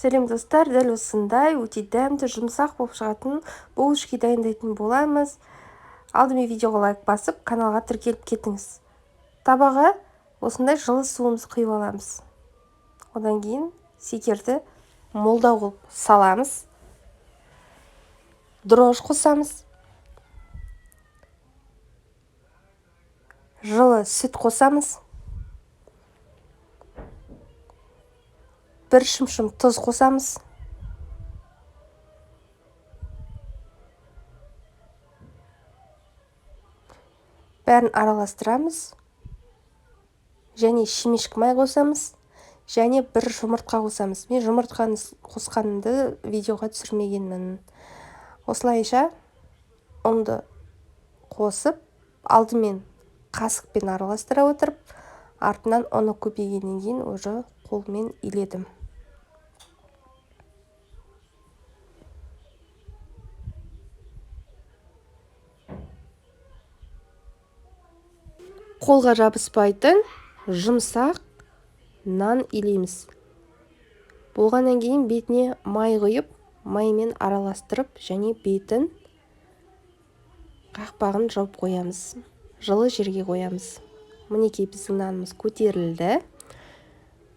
Сәлем достар, дәл осындай өте дәмді жұмсақ болып шығатын булочки дайындайтын боламыз. Алдымен видеоға лайк басып, каналға тіркеліп кетіңіз. Табаға осындай жылы суымызды құйып аламыз. Одан кейін секерді молдау қылып саламыз. Дрож қосамыз. Жылы сүт қосамыз. Бір шымшым тұз қосамыз. Бәрін араластырамыз. Және шемешкі май қосамыз. Және бір жұмыртқа қосамыз. Мен жұмыртқаны қосқанымды видеоға түсірмегенмін. Осылайша ұнды қосып, алдымен қасықпен араластыра отырып, артынан ұны көбейгеннен кейін уже қолмен иледім. Қолға жабыспайтын жұмсақ нан илейміз. Болғаннан кейін бетіне май құйып, маймен араластырып, және бетін қақпағын жауып қоямыз. Жылы жерге қоямыз. Мінекей біздің нанымыз көтерілді.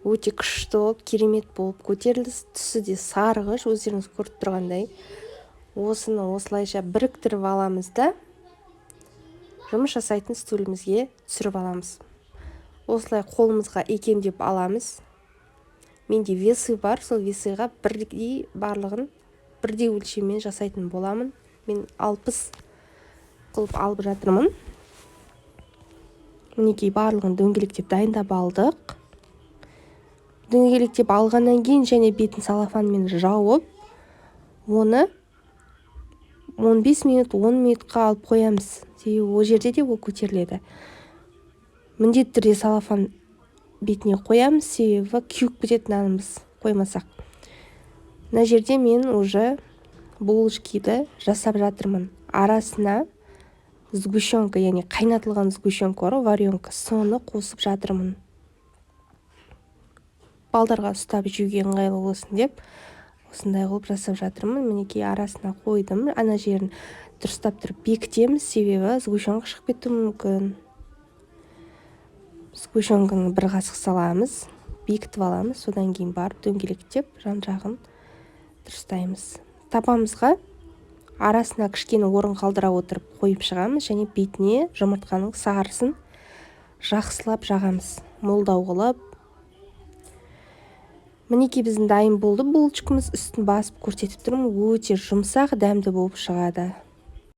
Өте күшті болып, керемет болып көтерілді. Түсі де сарғыш, өздеріңіз көріп тұрғандай. Осыны осылайша біріктіріп аламыз да, жұмыс жасайтын стөлімізге түсіріп аламыз. Осылай қолымызға икемдеп аламыз. Менде весы бар, сол весыға барлығын бірдей өлшеммен жасайтын боламын. Мен 60 қылып алып жатырмын. Мінекей барлығын дөңгелектеп дайындап алдық. Дөңгелектеп алғаннан кейін және бетін салафанмен жауып, оны 15 минут, 10 минутқа алып қоямыз. Себебі ол жерде де ол көтеріледі. Міндетті түрде салафан бетіне қоямыз, себебі кеуіп кететін нанымыз қоймасақ. Мына жерде мен уже булочкиді жасап жатырмын. Арасына сгущенка, яғни қайнатылған сгущенка бар, варенка, соны қосып жатырмын. Балдарға ұстап жеуге ыңғайлы болсын деп, осындай қылып жасап жатырмын. Мінекей арасына қойдым. Ана жерін дұрыстап тұрып бекітеміз, себебі сгущенка шығып кетуі мүмкін. Сгущенканы бір қасық саламыз, бекітіп аламыз, содан кейін барып дөңгелектеп жан-жағын дұрыстаймыз. Табамызға арасына кішкене орын қалдыра отырып қойып шығамыз, және бетіне жұмыртқаның сарысын жақсылап жағамыз, молдау қылып. Мінекей біздің дайын болды булочкамыз. Үстін басып көрсетіп тұрмын, өте жұмсақ, дәмді болып шығады.